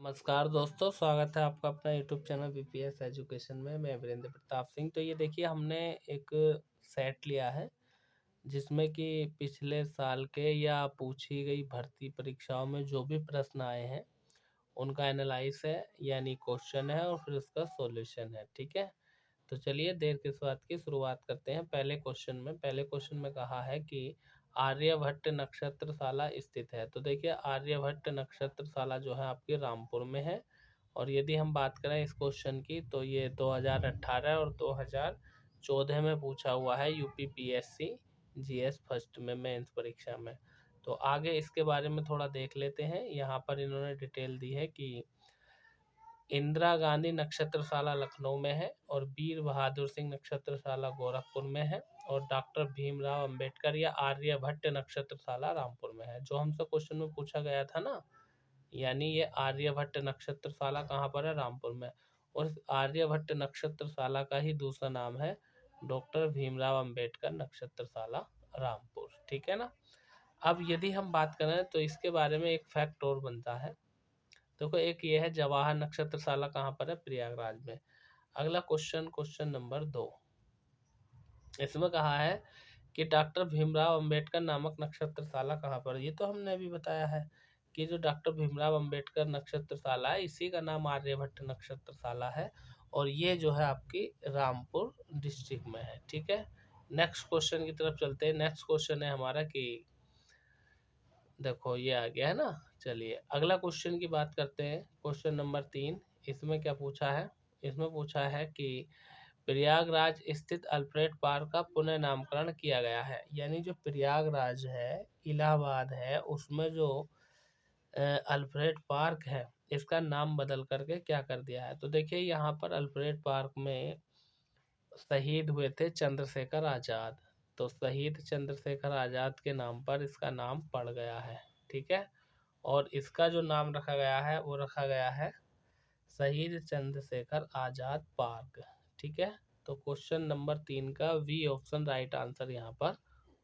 नमस्कार दोस्तों, स्वागत है आपका अपना यूट्यूब चैनल बीपीएस एजुकेशन में। मैं वीरेंद्र प्रताप सिंह। तो ये देखिए, हमने एक सेट लिया है जिसमें कि पिछले साल के या पूछी गई भर्ती परीक्षाओं में जो भी प्रश्न आए हैं उनका एनालाइज है, यानी क्वेश्चन है और फिर उसका सॉल्यूशन है। ठीक है, तो चलिए देर किस बात की, शुरुआत करते हैं। पहले क्वेश्चन में कहा है कि आर्यभट्ट नक्षत्रशाला स्थित है। तो देखिए, आर्यभट्ट नक्षत्रशाला जो है आपके रामपुर में है। और यदि हम बात करें इस क्वेश्चन की, तो ये 2018 और 2014 में पूछा हुआ है यूपीपीएससी जीएस फर्स्ट में मेंस परीक्षा में। तो आगे इसके बारे में थोड़ा देख लेते हैं। यहाँ पर इन्होंने डिटेल दी है कि इंदिरा गांधी नक्षत्रशाला लखनऊ में है, और वीर बहादुर सिंह नक्षत्रशाला गोरखपुर में है, और डॉक्टर भीमराव अंबेडकर या आर्यभट्ट नक्षत्रशाला रामपुर में है। जो हमसे क्वेश्चन में पूछा गया था ना, यानी ये आर्यभट्ट नक्षत्रशाला कहाँ पर है? रामपुर में। और इस आर्यभट्ट नक्षत्रशाला का ही दूसरा नाम है डॉक्टर भीमराव अंबेडकर नक्षत्रशाला रामपुर। ठीक है ना। अब यदि हम बात करें तो इसके बारे में एक फैक्ट और बनता है। देखो, एक ये है जवाहर नक्षत्रशाला कहाँ पर है? प्रयागराज में। अगला क्वेश्चन नंबर 2, इसमें कहा है कि डॉक्टर भीमराव अंबेडकर नामक नक्षत्रशाला कहाँ पर है? ये तो हमने अभी बताया है कि जो डॉक्टर भीमराव अंबेडकर नक्षत्रशाला है, इसी का नाम आर्यभट्ट नक्षत्रशाला है, और ये जो है आपकी रामपुर डिस्ट्रिक्ट में है। ठीक है, नेक्स्ट क्वेश्चन की तरफ चलते हैं। नेक्स्ट क्वेश्चन है हमारा कि देखो, ये आ गया है ना। चलिए अगला क्वेश्चन की बात करते हैं। क्वेश्चन नंबर 3, इसमें क्या पूछा है? इसमें पूछा है कि प्रयागराज स्थित अल्फ्रेड पार्क का पुनः नामकरण किया गया है। यानी जो प्रयागराज है, इलाहाबाद है, उसमें जो अल्फ्रेड पार्क है, इसका नाम बदल करके क्या कर दिया है? तो देखिए, यहाँ पर अल्फ्रेड पार्क में शहीद हुए थे चंद्रशेखर आज़ाद, तो शहीद चंद्रशेखर आज़ाद के नाम पर इसका नाम पड़ गया है। ठीक है, और इसका जो नाम रखा गया है वो रखा गया है शहीद चंद्रशेखर आज़ाद पार्क। ठीक है, तो क्वेश्चन नंबर 3 का वी ऑप्शन राइट आंसर यहाँ पर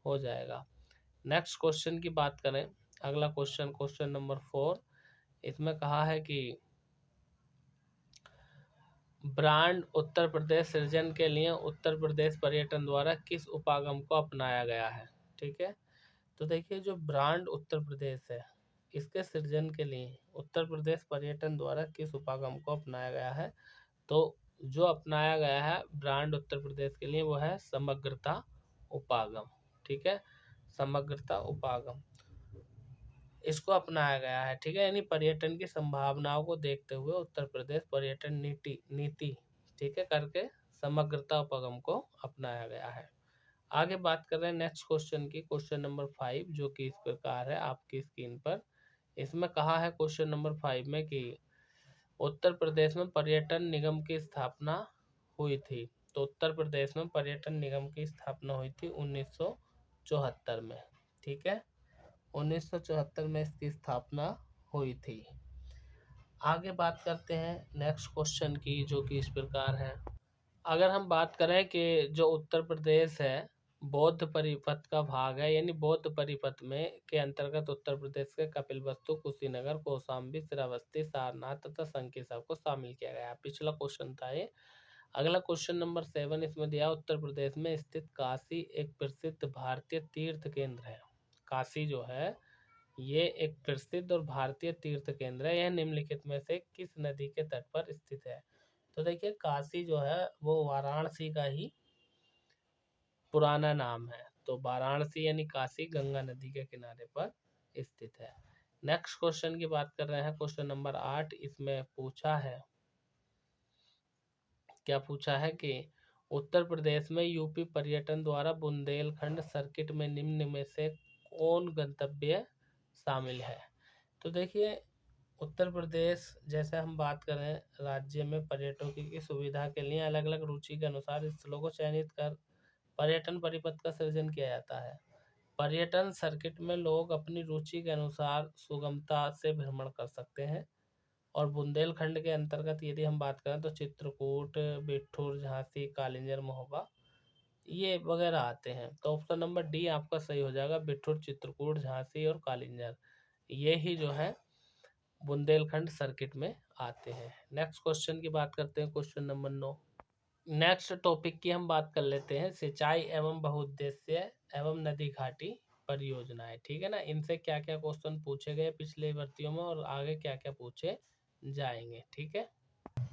हो जाएगा। नेक्स्ट क्वेश्चन की बात करें। अगला क्वेश्चन नंबर 4, इसमें कहा है कि ब्रांड उत्तर प्रदेश सृजन के लिए उत्तर प्रदेश पर्यटन द्वारा किस उपागम को अपनाया गया है? ठीक है, तो देखिए, जो ब्रांड उत्तर प्रदेश है, इसके सृजन के लिए उत्तर प्रदेश पर्यटन द्वारा किस उपागम को अपनाया गया है? तो जो अपनाया गया है ब्रांड उत्तर प्रदेश के लिए वो है समग्रता उपागम। ठीक है, समग्रता उपागम इसको अपनाया गया है। ठीक है, यानी पर्यटन की संभावनाओं को देखते हुए उत्तर प्रदेश पर्यटन नीति ठीक है करके समग्रता उपागम को अपनाया गया है। आगे बात कर रहे हैं नेक्स्ट क्वेश्चन की। क्वेश्चन नंबर 5 जो कि इस प्रकार है आपकी स्क्रीन पर। इसमें कहा है क्वेश्चन नंबर 5 में कि उत्तर प्रदेश में पर्यटन निगम की स्थापना हुई थी। तो उत्तर प्रदेश में पर्यटन निगम की स्थापना हुई थी 1974 में। ठीक है, 1974 में इसकी स्थापना हुई थी। आगे बात करते हैं नेक्स्ट क्वेश्चन की, जो कि इस प्रकार है। अगर हम बात करें कि जो उत्तर प्रदेश है बौद्ध परिपथ का भाग है, यानी बौद्ध परिपथ में के अंतर्गत उत्तर प्रदेश के कपिलवस्तु, कुशीनगर, कौशाम्बी, श्रावस्ती, सारनाथ तथा संकिसा को शामिल किया गया। पिछला क्वेश्चन था ये। अगला क्वेश्चन नंबर 7, इसमें दिया उत्तर प्रदेश में स्थित काशी एक प्रसिद्ध भारतीय तीर्थ केंद्र है। काशी जो है ये एक प्रसिद्ध और भारतीय तीर्थ केंद्र है। यह निम्नलिखित में से किस नदी के तट पर स्थित है? तो देखिए, काशी जो है वो वाराणसी का ही पुराना नाम है। तो वाराणसी यानी काशी गंगा नदी के किनारे पर स्थित है। नेक्स्ट क्वेश्चन की बात कर रहे हैं। क्वेश्चन नंबर 8, इसमें पूछा है, क्या पूछा है कि उत्तर प्रदेश में यूपी पर्यटन द्वारा बुंदेलखंड सर्किट में निम्न में से कौन गंतव्य शामिल है? तो देखिए, उत्तर प्रदेश जैसे हम बात करें, राज्य में पर्यटकों की सुविधा के लिए अलग अलग रुचि के अनुसार स्थलों को चयनित कर पर्यटन परिपथ का सृजन किया जाता है। पर्यटन सर्किट में लोग अपनी रुचि के अनुसार सुगमता से भ्रमण कर सकते हैं। और बुंदेलखंड के अंतर्गत यदि हम बात करें तो चित्रकूट, बिठूर, झांसी, कालिंजर, महोबा ये वगैरह आते हैं। तो ऑप्शन नंबर डी आपका सही हो जाएगा। बिठूर, चित्रकूट, झांसी और कालिंजर, ये ही जो है बुंदेलखंड सर्किट में आते हैं। नेक्स्ट क्वेश्चन की बात करते हैं, क्वेश्चन नंबर 9। नेक्स्ट टॉपिक की हम बात कर लेते हैं, सिंचाई एवं बहुउद्देश्य एवं नदी घाटी परियोजनाएं। ठीक है ना, इनसे क्या क्या क्वेश्चन पूछे गए पिछले भर्तियों में और आगे क्या क्या पूछे जाएंगे। ठीक है,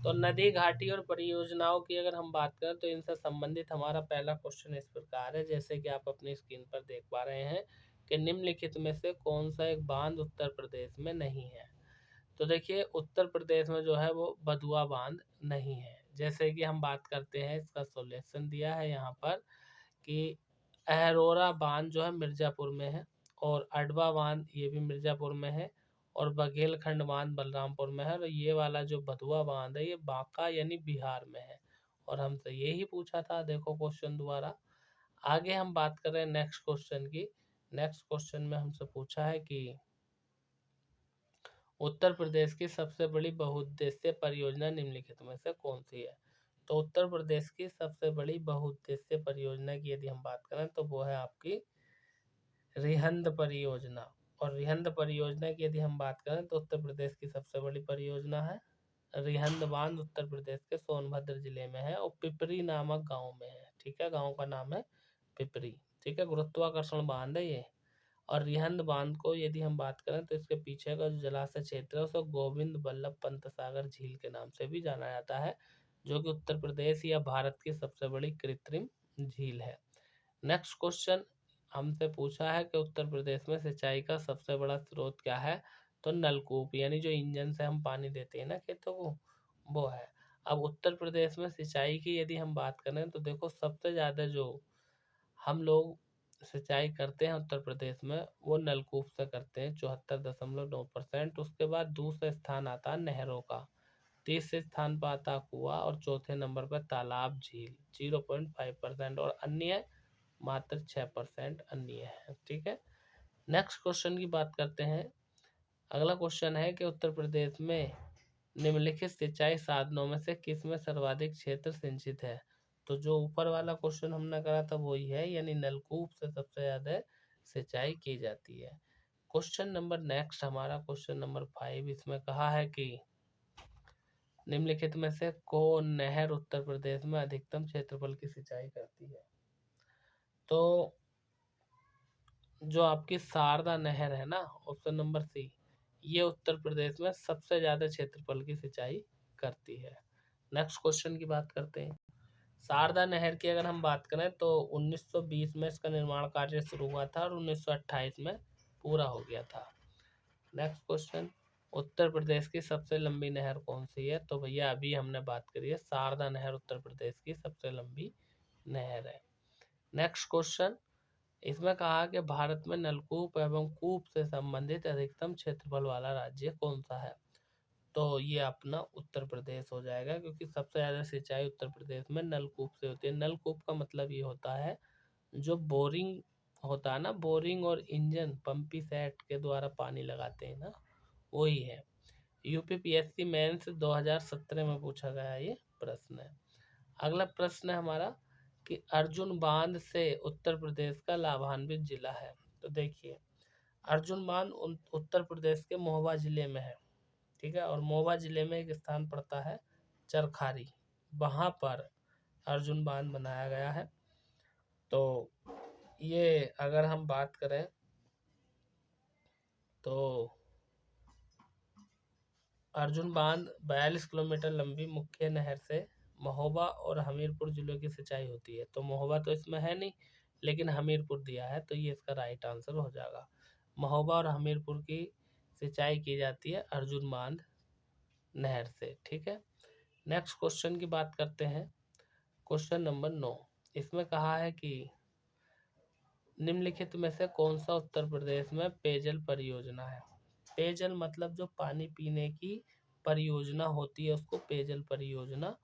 तो नदी घाटी और परियोजनाओं की अगर हम बात करें तो इनसे संबंधित हमारा पहला क्वेश्चन इस प्रकार है, जैसे कि आप अपनी स्क्रीन पर देख पा रहे हैं कि निम्नलिखित में से कौन सा एक बांध उत्तर प्रदेश में नहीं है। तो देखिए, उत्तर प्रदेश में जो है वो बदुआ बांध नहीं है। जैसे कि हम बात करते हैं, इसका सॉल्यूशन दिया है यहाँ पर कि अहरोरा बांध जो है मिर्जापुर में है, और अडवा बांध ये भी मिर्जापुर में है, और बघेलखंड बांध बलरामपुर में है, और ये वाला जो बधुआ बांध है ये बांका यानी बिहार में है। और हमसे यही पूछा था, देखो क्वेश्चन दोबारा। आगे हम बात कर रहे हैं नेक्स्ट क्वेश्चन की। नेक्स्ट क्वेश्चन में हमसे पूछा है कि उत्तर प्रदेश की सबसे बड़ी बहुउद्देश्य परियोजना निम्नलिखित में से कौन सी है। तो उत्तर प्रदेश की सबसे बड़ी बहुउद्देश्य परियोजना की यदि हम बात करें तो वो है आपकी रिहंद परियोजना। और रिहंद परियोजना की यदि हम बात करें तो उत्तर प्रदेश की सबसे बड़ी परियोजना है रिहंद बांध, उत्तर प्रदेश के सोनभद्र जिले में है और पिपरी नामक गांव में है। ठीक है, गांव का नाम है पिपरी। ठीक है, गुरुत्वाकर्षण बांध है ये। और रिहंद बांध को यदि हम बात करें तो इसके पीछे का जो जलाशय क्षेत्र है उसे गोविंद बल्लभ पंत सागर झील के नाम से भी जाना जाता है, जो कि उत्तर प्रदेश या भारत की सबसे बड़ी कृत्रिम झील है। नेक्स्ट क्वेश्चन हमसे पूछा है कि उत्तर प्रदेश में सिंचाई का सबसे बड़ा स्रोत क्या है। तो नलकूप, यानी जो इंजन से हम पानी देते हैं ना खेतों को, वो है। अब उत्तर प्रदेश में सिंचाई की यदि हम बात करें तो देखो, सबसे ज़्यादा जो हम लोग सिंचाई करते हैं उत्तर प्रदेश में वो नलकूप से करते हैं 74.9%। उसके बाद दूसरे स्थान आता है नहरों का, तीसरे स्थान पर आता है कुआं, और चौथे नंबर पर तालाब झील 0.5%, और अन्य मात्र 6% अन्य है। ठीक है, नेक्स्ट क्वेश्चन की बात करते हैं। अगला क्वेश्चन है कि उत्तर प्रदेश में निम्नलिखित सिंचाई साधनों में से किस में सर्वाधिक क्षेत्र सिंचित है। तो जो ऊपर वाला क्वेश्चन हमने करा था वही है, यानी नलकूप से सबसे ज्यादा सिंचाई की जाती है। क्वेश्चन नंबर नेक्स्ट हमारा क्वेश्चन नंबर 5, इसमें कहा है कि निम्नलिखित में से कौन नहर उत्तर प्रदेश में अधिकतम क्षेत्रफल की सिंचाई करती है। तो जो आपकी शारदा नहर है ना, ऑप्शन नंबर सी, ये उत्तर प्रदेश में सबसे ज्यादा क्षेत्रफल की सिंचाई करती है। नेक्स्ट क्वेश्चन की बात करते हैं। शारदा नहर की अगर हम बात करें तो 1920 में इसका निर्माण कार्य शुरू हुआ था और 1928 में पूरा हो गया था। नेक्स्ट क्वेश्चन, उत्तर प्रदेश की सबसे लंबी नहर कौन सी है। तो भैया अभी हमने बात करी है, शारदा नहर उत्तर प्रदेश की सबसे लंबी नहर है। नेक्स्ट क्वेश्चन, इसमें कहा कि भारत में नलकूप एवं कूप से संबंधित अधिकतम क्षेत्रफल वाला राज्य कौन सा है। तो ये अपना उत्तर प्रदेश हो जाएगा, क्योंकि सबसे ज़्यादा सिंचाई उत्तर प्रदेश में नलकूप से होती है। नलकूप का मतलब ये होता है जो बोरिंग होता है ना, बोरिंग और इंजन पंपी सेट के द्वारा पानी लगाते हैं ना, वही है। यूपीपीएससी मेंस 2017 में पूछा गया ये प्रश्न है। अगला प्रश्न है हमारा कि अर्जुन बांध से उत्तर प्रदेश का लाभान्वित जिला है। तो देखिए, अर्जुन बांध उत्तर प्रदेश के महोबा जिले में है। ठीक है, और महोबा जिले में एक स्थान पड़ता है चरखारी, वहाँ पर अर्जुन बांध बनाया गया है। तो ये अगर हम बात करें तो अर्जुन बांध 42 किलोमीटर लंबी मुख्य नहर से महोबा और हमीरपुर जिलों की सिंचाई होती है। तो महोबा तो इसमें है नहीं, लेकिन हमीरपुर दिया है, तो ये इसका राइट आंसर हो जाएगा। महोबा और हमीरपुर की सिंचाई की जाती है अर्जुन बांध नहर से। ठीक है, नेक्स्ट क्वेश्चन की बात करते हैं, क्वेश्चन नंबर 9। इसमें कहा है कि निम्नलिखित में से कौन सा उत्तर प्रदेश में पेयजल परियोजना है। पेयजल मतलब जो पानी पीने की परियोजना होती है उसको पेयजल परियोजना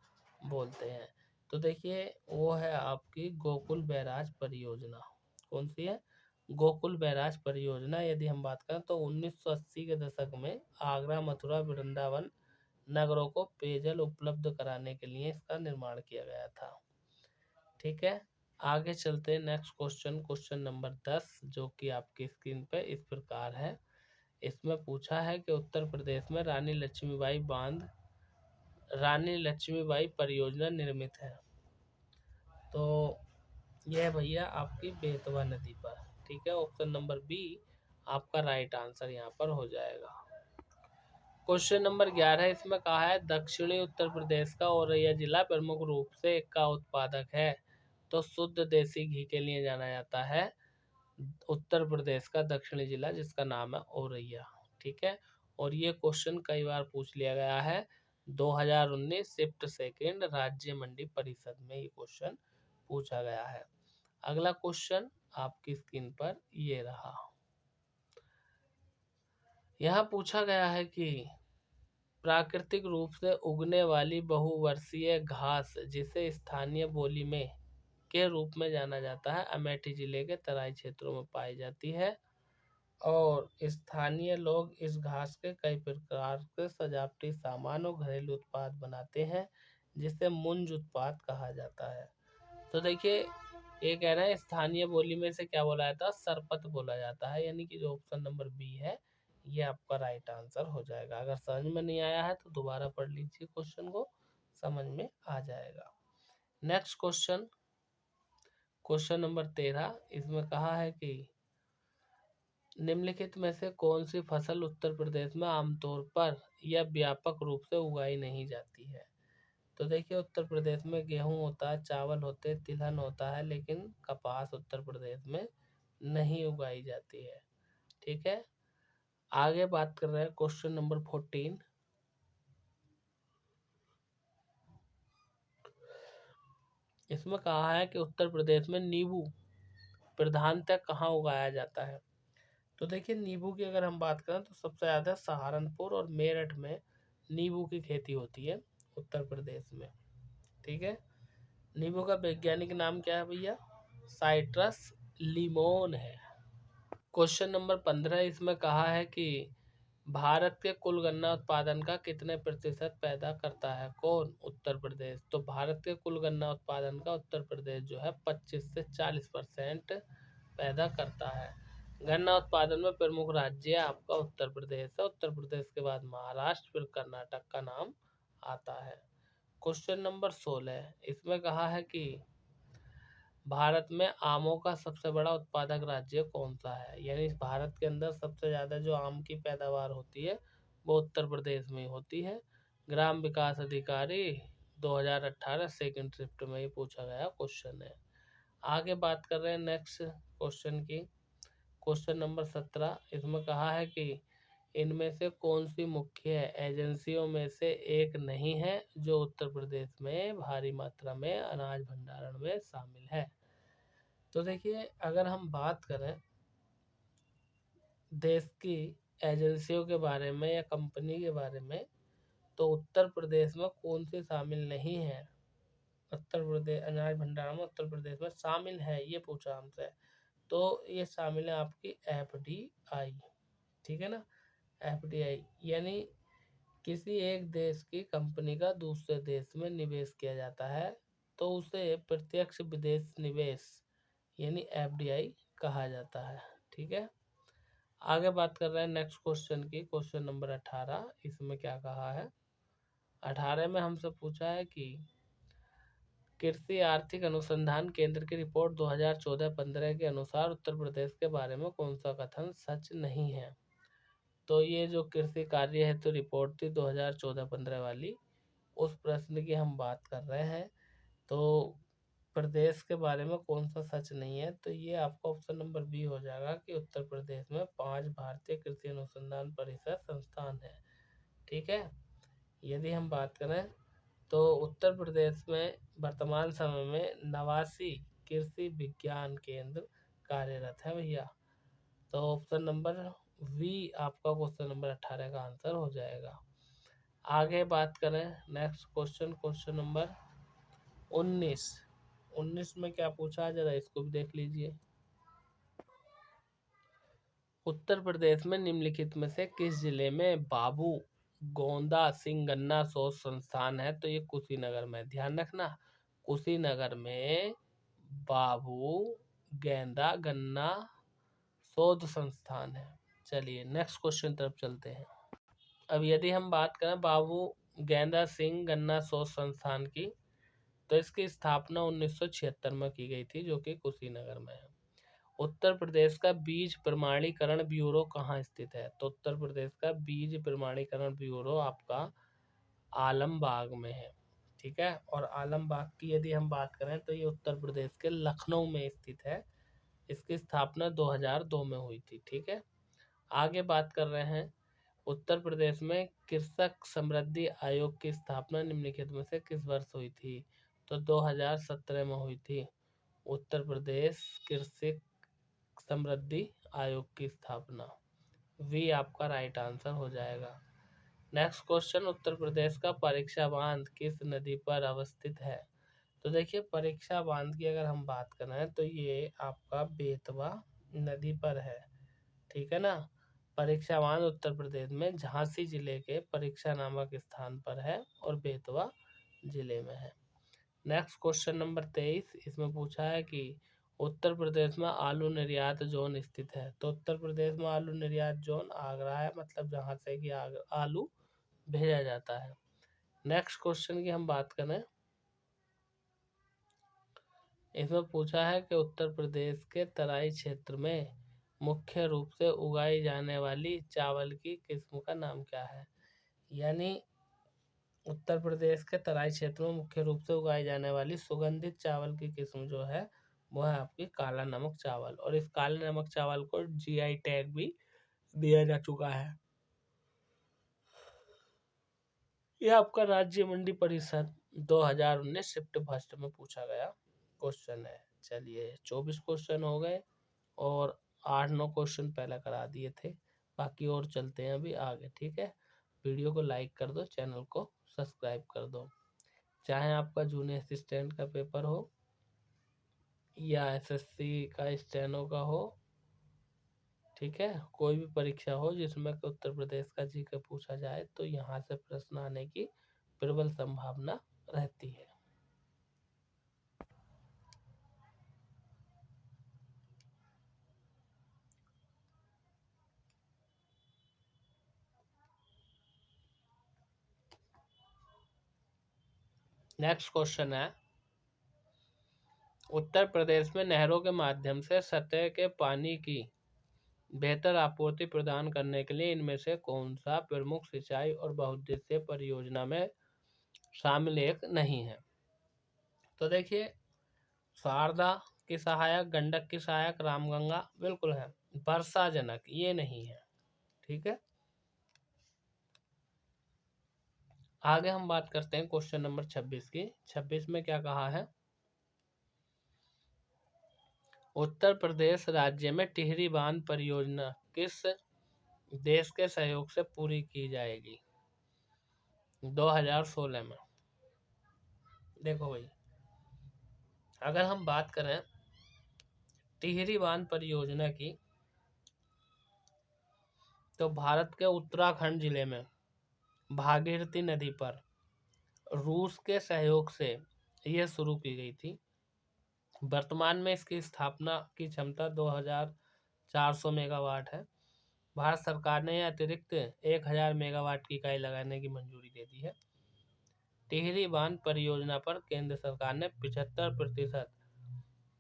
बोलते हैं। तो देखिए, वो है आपकी गोकुल बैराज परियोजना। कौन सी है? गोकुल बैराज परियोजना। यदि हम बात करें तो 1980 के दशक में आगरा, मथुरा, वृंदावन नगरों को पेयजल उपलब्ध कराने के लिए इसका निर्माण किया गया था। ठीक है, आगे चलते हैं नेक्स्ट क्वेश्चन, क्वेश्चन नंबर 10, जो कि आपकी स्क्रीन पे इस प्रकार है इसमें पूछा है कि उत्तर प्रदेश में रानी लक्ष्मीबाई परियोजना निर्मित है। तो यह भैया आपकी बेतवा नदी पर। ठीक है, ऑप्शन नंबर बी आपका राइट आंसर यहाँ पर हो जाएगा। क्वेश्चन नंबर 11 इसमें कहा है दक्षिणी उत्तर प्रदेश का औरैया जिला प्रमुख रूप से का उत्पादक है, तो शुद्ध देसी घी के लिए जाना जाता है उत्तर प्रदेश का दक्षिणी जिला जिसका नाम है औरैया। ठीक है, और ये क्वेश्चन कई बार पूछ लिया गया है। 2019 शिफ्ट सेकेंड राज्य मंडी परिषद में ये क्वेश्चन पूछा गया है। अगला क्वेश्चन आपकी स्क्रीन पर ये रहा। यहाँ पूछा गया है कि प्राकृतिक रूप से उगने वाली बहुवर्षीय घास जिसे स्थानीय बोली में के रूप में जाना जाता है अमेठी जिले के तराई क्षेत्रों में पाई जाती है, और स्थानीय लोग इस घास के कई प्रकार के सजावटी सामान और घरेलू उत्पाद बनाते हैं जिसे मुंज उत्पाद कहा जाता है। तो देखिए ये कह रहे हैं स्थानीय बोली में से क्या बोला जाता है, सरपत बोला जाता है, यानी कि जो ऑप्शन नंबर बी है ये आपका राइट आंसर हो जाएगा। अगर समझ में नहीं आया है तो दोबारा पढ़ लीजिए, क्वेश्चन को समझ में आ जाएगा। नेक्स्ट क्वेश्चन, क्वेश्चन नंबर 13 इसमें कहा है कि निम्नलिखित में से कौन सी फसल उत्तर प्रदेश में आमतौर पर या व्यापक रूप से उगाई नहीं जाती है। तो देखिए उत्तर प्रदेश में गेहूं होता है, चावल होते हैं, तिलहन होता है, लेकिन कपास उत्तर प्रदेश में नहीं उगाई जाती है। ठीक है, आगे बात कर रहे हैं क्वेश्चन नंबर 14। इसमें कहा है कि उत्तर प्रदेश में नींबू प्रधानतः कहाँ उगाया जाता है। तो देखिए नींबू की अगर हम बात करें तो सबसे ज़्यादा सहारनपुर और मेरठ में नींबू की खेती होती है उत्तर प्रदेश में। ठीक है, नींबू का वैज्ञानिक नाम क्या है भैया, साइट्रस लिमोन है। क्वेश्चन नंबर 15 इसमें कहा है कि भारत के कुल गन्ना उत्पादन का कितने प्रतिशत पैदा करता है कौन, उत्तर प्रदेश। तो भारत के कुल गन्ना उत्पादन का उत्तर प्रदेश जो है 25 से 40% पैदा करता है। गन्ना उत्पादन में प्रमुख राज्य आपका उत्तर प्रदेश है, उत्तर प्रदेश के बाद महाराष्ट्र फिर कर्नाटक का नाम आता है। क्वेश्चन नंबर 16 इसमें कहा है कि भारत में आमों का सबसे बड़ा उत्पादक राज्य कौन सा है, यानी भारत के अंदर सबसे ज़्यादा जो आम की पैदावार होती है वो उत्तर प्रदेश में होती है। ग्राम विकास अधिकारी 2018 सेकंड शिफ्ट में ही पूछा गया क्वेश्चन है। आगे बात कर रहे हैं नेक्स्ट क्वेश्चन की। क्वेश्चन नंबर 17 इसमें कहा है कि इनमें से कौन सी मुख्य एजेंसियों में से एक नहीं है जो उत्तर प्रदेश में भारी मात्रा में अनाज भंडारण में शामिल है। तो देखिए अगर हम बात करें देश की एजेंसियों के बारे में या कंपनी के बारे में, तो उत्तर प्रदेश में कौन सी शामिल नहीं है, उत्तर प्रदेश अनाज भंडारण में उत्तर प्रदेश में शामिल है ये पूछा हमसे। तो ये शामिल है आपकी FDI। ठीक है ना, FDI यानी किसी एक देश की कंपनी का दूसरे देश में निवेश किया जाता है तो उसे प्रत्यक्ष विदेश निवेश यानी FDI कहा जाता है। ठीक है, आगे बात कर रहे हैं नेक्स्ट क्वेश्चन की। क्वेश्चन नंबर 18 इसमें क्या कहा है, 18 में हमसे पूछा है कि कृषि आर्थिक अनुसंधान केंद्र की रिपोर्ट 2014-15 के अनुसार उत्तर प्रदेश के बारे में कौन सा कथन सच नहीं है। तो ये जो कृषि कार्य है तो रिपोर्ट थी 2014-15 वाली, उस प्रश्न की हम बात कर रहे हैं। तो प्रदेश के बारे में कौन सा सच नहीं है, तो ये आपका ऑप्शन नंबर बी हो जाएगा कि उत्तर प्रदेश में 5 भारतीय कृषि अनुसंधान परिषद संस्थान है। ठीक है, यदि हम बात करें तो उत्तर प्रदेश में वर्तमान समय में 89 कृषि विज्ञान केंद्र कार्यरत है भैया। तो ऑप्शन नंबर वी आपका क्वेश्चन नंबर 18 का आंसर हो जाएगा। आगे बात करें नेक्स्ट क्वेश्चन, क्वेश्चन नंबर 19 में क्या पूछा है जरा इसको भी देख लीजिए। उत्तर प्रदेश में निम्नलिखित में से किस जिले में बाबू गोंदा सिंह गन्ना शोध संस्थान है। तो ये कुशीनगर में, ध्यान रखना कुशीनगर में बाबू गेंदा गन्ना शोध संस्थान है। चलिए नेक्स्ट क्वेश्चन तरफ चलते हैं। अब यदि हम बात करें बाबू गेंदा सिंह गन्ना शोध संस्थान की, तो इसकी स्थापना 1976 में की गई थी, जो कि कुशीनगर में है। उत्तर प्रदेश का बीज प्रमाणीकरण ब्यूरो कहाँ स्थित है? तो उत्तर प्रदेश का बीज प्रमाणीकरण ब्यूरो आपका आलमबाग में है। ठीक है, और आलमबाग की यदि हम बात करें तो ये उत्तर प्रदेश के लखनऊ में स्थित है। इसकी स्थापना 2002 में हुई थी। ठीक है, आगे बात कर रहे हैं उत्तर प्रदेश में कृषक समृद्धि आयोग की स्थापना निम्नलिखित में से किस वर्ष हुई थी? तो 2017 में हुई थी उत्तर प्रदेश कृषक समृद्धि आयोग की स्थापना। वी आपका राइट आंसर हो जाएगा। नेक्स्ट क्वेश्चन, उत्तर प्रदेश का परीक्षा बांध किस नदी पर अवस्थित है? तो देखिए परीक्षा बांध की अगर हम बात करें तो ये आपका बेतवा नदी पर है। ठीक है ना, परीक्षा बांध उत्तर प्रदेश में झांसी जिले के परीक्षा नामक स्थान पर है और बेतवा जिले में है। नेक्स्ट क्वेश्चन नंबर 23, इसमें पूछा है कि उत्तर प्रदेश में आलू निर्यात जोन स्थित है। तो उत्तर प्रदेश में आलू निर्यात जोन आगरा है, मतलब जहाँ से कि आलू भेजा जाता है। नेक्स्ट क्वेश्चन की हम बात करें, इसमें पूछा है कि उत्तर प्रदेश के तराई क्षेत्र में मुख्य रूप से उगाई जाने वाली चावल की किस्म का नाम क्या है? यानी उत्तर प्रदेश के तराई क्षेत्रों में मुख्य रूप से उगाई जाने वाली सुगंधित चावल की किस्म जो है वो है आपकी काला नमक चावल, और इस काले नमक चावल को जीआई टैग भी दिया जा चुका है। यह आपका राज्य मंडी परिषद 2019 शिफ्ट फर्स्ट में पूछा गया क्वेश्चन है। चलिए 24 क्वेश्चन हो गए और 8-9 क्वेश्चन पहले करा दिए थे, बाकी और चलते हैं अभी आगे। ठीक है, वीडियो को लाइक कर दो, चैनल को सब्सक्राइब कर दो। चाहे आपका जूनियर असिस्टेंट का पेपर हो या एसएससी का स्टेनो का हो, ठीक है, कोई भी परीक्षा हो जिसमें उत्तर प्रदेश का जीके पूछा जाए तो यहाँ से प्रश्न आने की प्रबल संभावना रहती है। नेक्स्ट क्वेश्चन है, उत्तर प्रदेश में नहरों के माध्यम से सतह के पानी की बेहतर आपूर्ति प्रदान करने के लिए इनमें से कौन सा प्रमुख सिंचाई और बहुउद्देशीय परियोजना में शामिल एक नहीं है? तो देखिए शारदा की सहायक, गंडक की सहायक, रामगंगा बिल्कुल है, वर्षा जनक ये नहीं है। ठीक है, आगे हम बात करते हैं क्वेश्चन नंबर 26 की। 26 में क्या कहा है, उत्तर प्रदेश राज्य में टिहरी बांध परियोजना किस देश के सहयोग से पूरी की जाएगी? 2016 में। देखो भाई, अगर हम बात करें टिहरी बांध परियोजना की, तो भारत के उत्तराखंड जिले में भागीरथी नदी पर रूस के सहयोग से यह शुरू की गई थी। वर्तमान में इसकी स्थापना की क्षमता 2400 मेगावाट है। भारत सरकार ने अतिरिक्त 1000 मेगावाट की इकाई लगाने की मंजूरी दे दी है। टिहरी बांध परियोजना पर केंद्र सरकार ने 75%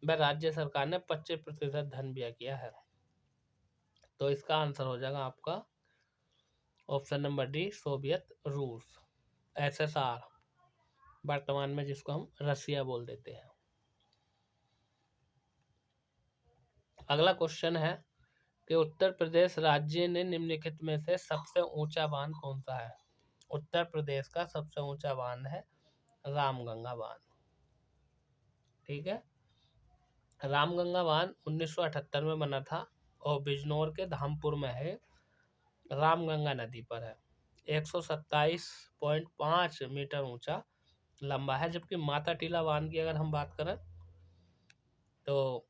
व राज्य सरकार ने 25% धन व्यय किया है। तो इसका आंसर हो जाएगा आपका ऑप्शन नंबर डी, सोवियत रूस, एसएसआर, वर्तमान में जिसको हम रसिया बोल देते हैं। अगला क्वेश्चन है कि उत्तर प्रदेश राज्य ने निम्नलिखित में से सबसे ऊंचा बांध कौन सा है? उत्तर प्रदेश का सबसे ऊंचा बांध है रामगंगा बांध। ठीक है, रामगंगा बांध 1978 में बना था और बिजनौर के धामपुर में है, रामगंगा नदी पर है, 127.5 मीटर ऊंचा लंबा है। जबकि माता टीला बांध की अगर हम बात करें तो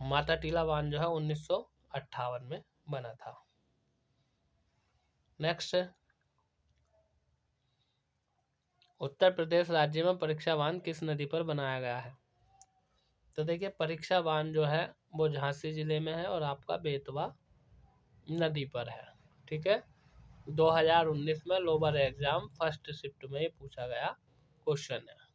माता टीला बांध जो है 1958 में बना था। नेक्स्ट, उत्तर प्रदेश राज्य में परीक्षा बांध किस नदी पर बनाया गया है? तो देखिए परीक्षा बांध जो है वो झांसी जिले में है और आपका बेतवा नदी पर है। ठीक है, 2019 में लोअर एग्जाम फर्स्ट शिफ्ट में ही पूछा गया क्वेश्चन है।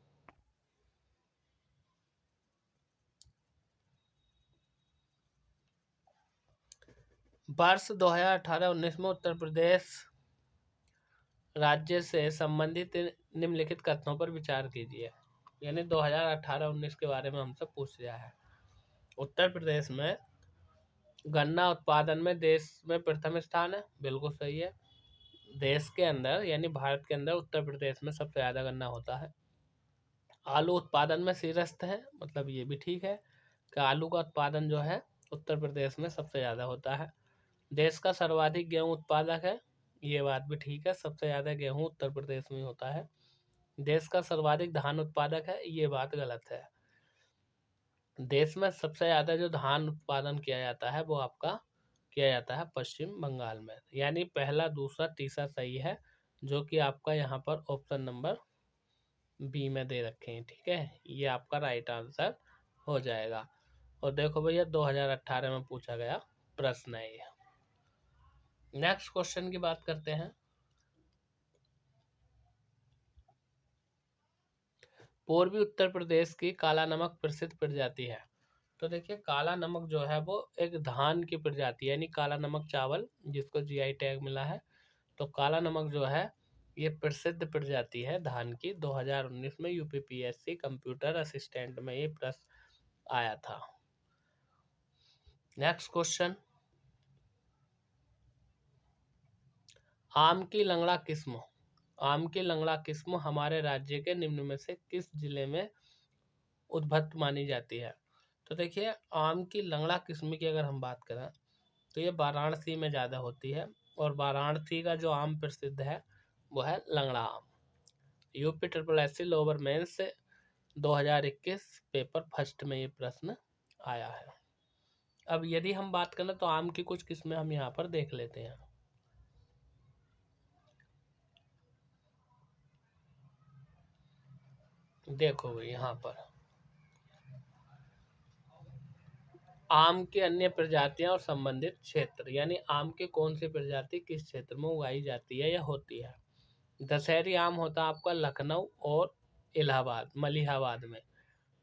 वर्ष 2018-19 में उत्तर प्रदेश राज्य से संबंधित निम्नलिखित कथनों पर विचार कीजिए। यानी 2018-19 के बारे में हमसे पूछ लिया है। उत्तर प्रदेश में गन्ना उत्पादन में देश में प्रथम स्थान है, बिल्कुल सही है। देश के अंदर यानी भारत के अंदर उत्तर प्रदेश में सबसे ज़्यादा गन्ना होता है। आलू उत्पादन में शीर्षस्थ है, मतलब ये भी ठीक है कि आलू का उत्पादन जो है उत्तर प्रदेश में सबसे ज़्यादा होता है। देश का सर्वाधिक गेहूं उत्पादक है, ये बात भी ठीक है, सबसे ज़्यादा गेहूं उत्तर प्रदेश में होता है। देश का सर्वाधिक धान उत्पादक है, ये बात गलत है। देश में सबसे ज़्यादा जो धान उत्पादन किया जाता है वो आपका किया जाता है पश्चिम बंगाल में। यानी पहला, दूसरा, तीसरा सही है, जो कि आपका यहाँ पर ऑप्शन नंबर बी में दे रखे हैं। ठीक है, ये आपका राइट आंसर हो जाएगा। और देखो भैया 2018 में पूछा गया प्रश्न है ये। नेक्स्ट क्वेश्चन की बात करते हैं। पूर्वी उत्तर प्रदेश की काला नमक प्रसिद्ध प्रजाति है। तो देखिए काला नमक जो है वो एक धान की प्रजाति है, यानी काला नमक चावल जिसको जीआई टैग मिला है। तो काला नमक जो है ये प्रसिद्ध प्रजाति है धान की। 2019 में यूपीपीएससी कंप्यूटर असिस्टेंट में ये प्रश्न आया था। नेक्स्ट क्वेश्चन, आम की लंगड़ा किस्म, आम की लंगड़ा किस्म हमारे राज्य के निम्न में से किस जिले में उद्भव मानी जाती है। तो देखिए आम की लंगड़ा किस्म की अगर हम बात करें तो ये वाराणसी में ज़्यादा होती है, और वाराणसी का जो आम प्रसिद्ध है वो है लंगड़ा आम। UP triple SC lower mains से 2021 पेपर फर्स्ट में ये प्रश्न आया है। अब यदि हम बात करें तो आम की कुछ किस्में हम यहाँ पर देख लेते हैं। देखो यहाँ पर आम की अन्य प्रजातियां और संबंधित क्षेत्र, यानी आम की कौन सी प्रजाति किस क्षेत्र में उगाई जाती है या होती है। दशहरी आम होता है आपका लखनऊ और इलाहाबाद मलिहाबाद में।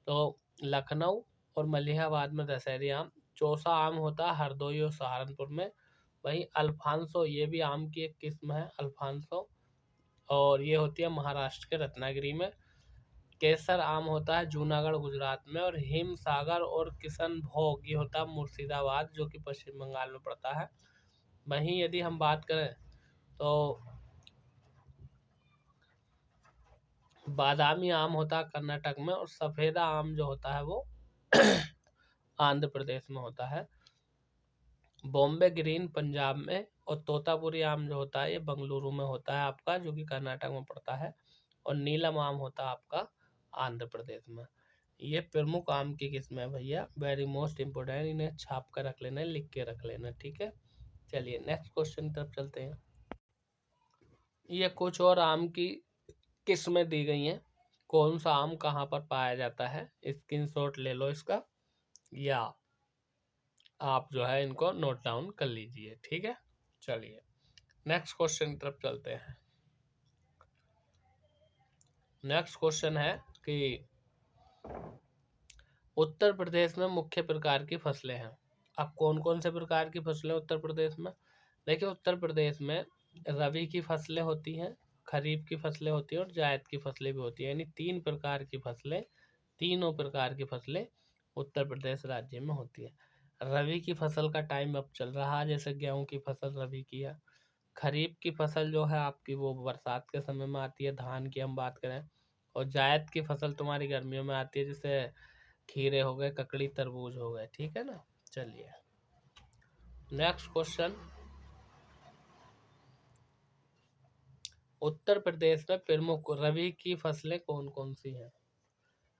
तो लखनऊ और मलिहाबाद में दशहरी आम। चौसा आम होता है हरदोई और सहारनपुर में। वहीं अल्फांसो, ये भी आम की एक किस्म है अल्फांसो, और ये होती है महाराष्ट्र के रत्नागिरी में। केसर आम होता है जूनागढ़ गुजरात में। और हिम सागर और किशनभोग ये होता है मुर्शिदाबाद, जो कि पश्चिम बंगाल में पड़ता है। वहीं यदि हम बात करें तो बादामी आम होता है कर्नाटक में, और सफ़ेदा आम जो होता है वो आंध्र प्रदेश में होता है। बॉम्बे ग्रीन पंजाब में, और तोतापुरी आम जो होता है ये बंगलुरु में होता है आपका, जो कि कर्नाटक में पड़ता है। और नीलम आम होता है आपका आंध्र प्रदेश में। ये प्रमुख आम की किस्म है भैया, वेरी मोस्ट इम्पोर्टेंट, इन्हें छाप कर रख लेना, लिख के रख लेना। ठीक है, चलिए नेक्स्ट क्वेश्चन की तरफ चलते हैं। ये कुछ और आम की किस्में दी गई हैं, कौन सा आम कहाँ पर पाया जाता है, स्क्रीनशॉट ले लो इसका, या आप जो है इनको नोट डाउन कर लीजिए। ठीक है, चलिए नेक्स्ट क्वेश्चन की तरफ चलते हैं। नेक्स्ट क्वेश्चन है कि उत्तर प्रदेश में मुख्य प्रकार की फसलें हैं। अब कौन कौन से प्रकार की फसलें उत्तर प्रदेश में। देखिए उत्तर प्रदेश में रबी की फसलें होती हैं, खरीफ की फसलें होती हैं, और जायद की फसलें भी होती हैं। यानी तीन प्रकार की फसलें, तीनों प्रकार की फसलें उत्तर प्रदेश राज्य में होती है। रबी की फसल का टाइम अब चल रहा है, जैसे गेहूं की फसल रबी की है। खरीफ की फसल जो है आपकी वो बरसात के समय में आती है, धान की हम बात करें। और जायद की फसल तुम्हारी गर्मियों में आती है, जैसे खीरे हो गए, ककड़ी, तरबूज हो गए। ठीक है ना, चलिए नेक्स्ट क्वेश्चन, उत्तर प्रदेश में प्रमुख रबी की फसलें कौन कौन सी हैं।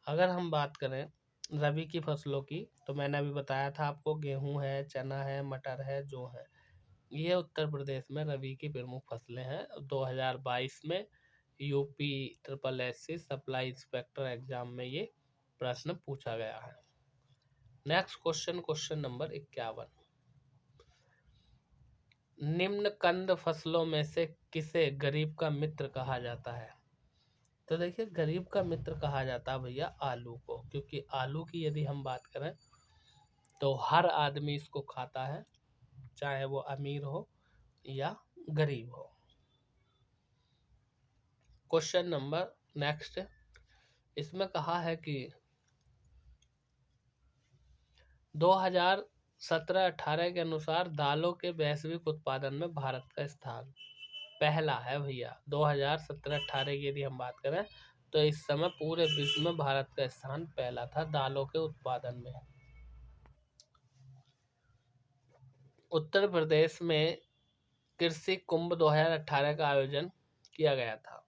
अगर हम बात करें रबी की फसलों की, तो मैंने अभी बताया था आपको, गेहूं है, चना है, मटर है, जौ है। ये उत्तर प्रदेश में रबी की प्रमुख फसलें हैं। 2022 में UP triple SC supply inspector exam में ये प्रश्न पूछा गया है। नेक्स्ट क्वेश्चन, क्वेश्चन नंबर 51, निम्न कंद फसलों में से किसे गरीब का मित्र कहा जाता है? तो देखिए, गरीब का मित्र कहा जाता है भैया आलू को, क्योंकि आलू की यदि हम बात करें तो हर आदमी इसको खाता है, चाहे वो अमीर हो या गरीब हो। क्वेश्चन नंबर नेक्स्ट, इसमें कहा है कि 2017-18 के अनुसार दालों के वैश्विक उत्पादन में भारत का स्थान पहला है भैया। 2017-18 की यदि हम बात करें तो इस समय पूरे विश्व में भारत का स्थान पहला था दालों के उत्पादन में। उत्तर प्रदेश में कृषि कुंभ 2018 का आयोजन किया गया था।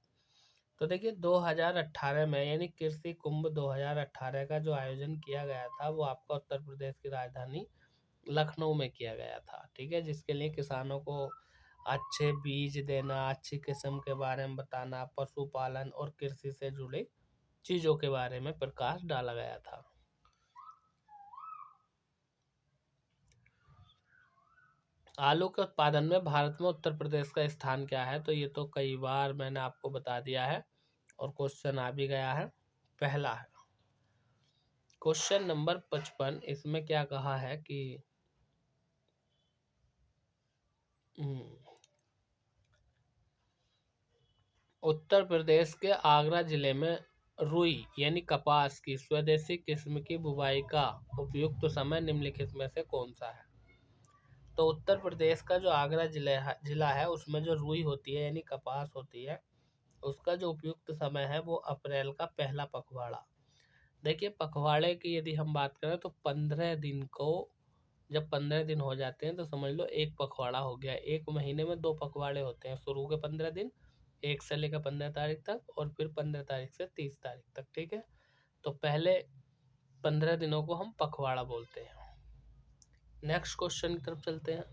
तो देखिए 2018 में यानी कृषि कुंभ 2018 का जो आयोजन किया गया था वो आपका उत्तर प्रदेश की राजधानी लखनऊ में किया गया था। ठीक है, जिसके लिए किसानों को अच्छे बीज देना, अच्छी किस्म के बारे में बताना, पशुपालन और कृषि से जुड़े चीजों के बारे में प्रकाश डाला गया था। आलू के उत्पादन में भारत में उत्तर प्रदेश का स्थान क्या है? तो ये तो कई बार मैंने आपको बता दिया है और क्वेश्चन आ भी गया है, पहला है। क्वेश्चन नंबर 55, इसमें क्या कहा है कि उत्तर प्रदेश के आगरा जिले में रुई यानी कपास की स्वदेशी किस्म की बुवाई का उपयुक्त समय निम्नलिखित में से कौन सा है? तो उत्तर प्रदेश का जो आगरा जिला है उसमें जो रुई होती है यानी कपास होती है, उसका जो उपयुक्त समय है वो अप्रैल का पहला पखवाड़ा। देखिए, पखवाड़े की यदि हम बात करें तो 15 दिन को, जब 15 दिन हो जाते हैं तो समझ लो एक पखवाड़ा हो गया। एक महीने में 2 पखवाड़े होते हैं, शुरू के 15 दिन 1 से लेकर 15 तारीख तक और फिर 15 तारीख से 30 तारीख तक। ठीक है, तो पहले 15 दिनों को हम पखवाड़ा बोलते हैं। नेक्स्ट क्वेश्चन की तरफ चलते हैं।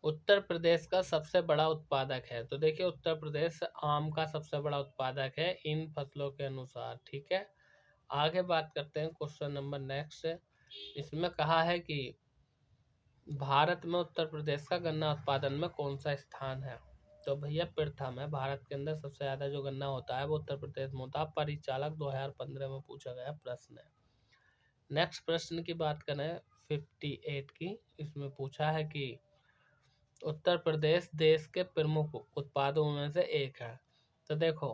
उत्तर प्रदेश का सबसे बड़ा उत्पादक है? तो देखिए, उत्तर प्रदेश आम का सबसे बड़ा उत्पादक है इन फसलों के अनुसार। ठीक है, आगे बात करते हैं क्वेश्चन नंबर नेक्स्ट। इसमें कहा है कि भारत में उत्तर प्रदेश का गन्ना उत्पादन में कौन सा स्थान है? तो भैया प्रथम है। भारत के अंदर सबसे ज़्यादा जो गन्ना होता है वो उत्तर प्रदेश में होता है। परिचालक 2015 में पूछा गया प्रश्न है। नेक्स्ट प्रश्न की बात करें 58 की, इसमें पूछा है कि उत्तर प्रदेश देश के प्रमुख उत्पादों में से एक है। तो देखो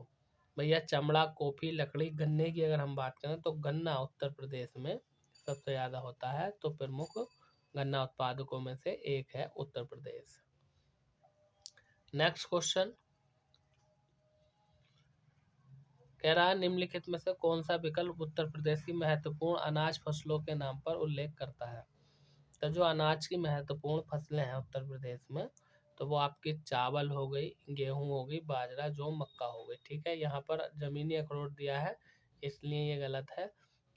भैया, चमड़ा, कॉफी, लकड़ी, गन्ने की अगर हम बात करें तो गन्ना उत्तर प्रदेश में सबसे ज़्यादा होता है। तो प्रमुख गन्ना उत्पादकों में से एक है उत्तर प्रदेश। नेक्स्ट क्वेश्चन कह रहा है निम्नलिखित में से कौन सा विकल्प उत्तर प्रदेश की महत्वपूर्ण अनाज फसलों के नाम पर उल्लेख करता है? तो जो अनाज की महत्वपूर्ण फसलें हैं उत्तर प्रदेश में, तो वो आपकी चावल हो गई, गेहूं हो गई, बाजरा, जौ, मक्का हो गई। ठीक है, यहाँ पर जमीनी अखरोट दिया है इसलिए ये गलत है।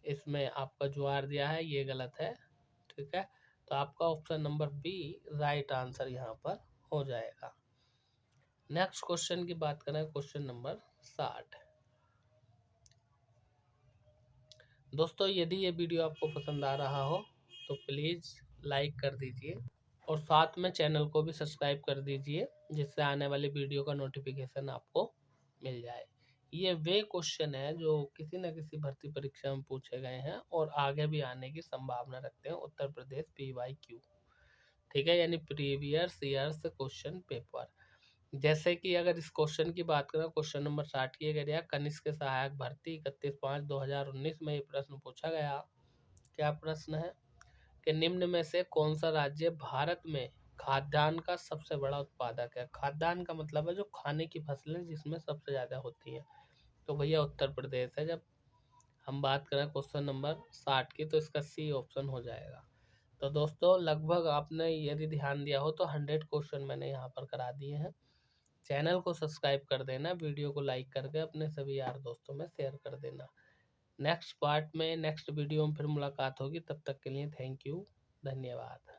इसमें आपका ज्वार दिया है, ये गलत है। ठीक है, तो आपका option number B right answer यहाँ पर हो जाएगा। नेक्स्ट क्वेश्चन की बात करें, क्वेश्चन नंबर 60। दोस्तों, यदि ये वीडियो आपको पसंद आ रहा हो तो प्लीज़ लाइक कर दीजिए और साथ में चैनल को भी सब्सक्राइब कर दीजिए, जिससे आने वाली वीडियो का नोटिफिकेशन आपको मिल जाए। ये वे क्वेश्चन हैं जो किसी न किसी भर्ती परीक्षा में पूछे गए हैं और आगे भी आने की संभावना रखते हैं उत्तर प्रदेश PYQ। ठीक है, यानी प्रीवियस ईयर्स क्वेश्चन पेपर। जैसे कि अगर इस क्वेश्चन की बात करें, क्वेश्चन नंबर 60 की अगर यह कनिष्ठ के सहायक भर्ती 31/5/2019 में ये प्रश्न पूछा गया। क्या प्रश्न है कि निम्न में से कौन सा राज्य भारत में खाद्यान्न का सबसे बड़ा उत्पादक है? खाद्यान्न का मतलब है जो खाने की फसलें जिसमें सबसे ज़्यादा होती हैं। तो भैया उत्तर प्रदेश है। जब हम बात करें क्वेश्चन नंबर 60 की तो इसका सी ऑप्शन हो जाएगा। तो दोस्तों, लगभग आपने यदि ध्यान दिया हो तो 100 क्वेश्चन मैंने यहाँ पर करा दिए हैं। चैनल को सब्सक्राइब कर देना, वीडियो को लाइक करके अपने सभी यार दोस्तों में शेयर कर देना। नेक्स्ट पार्ट में, नेक्स्ट वीडियो में फिर मुलाकात होगी। तब तक के लिए थैंक यू, धन्यवाद।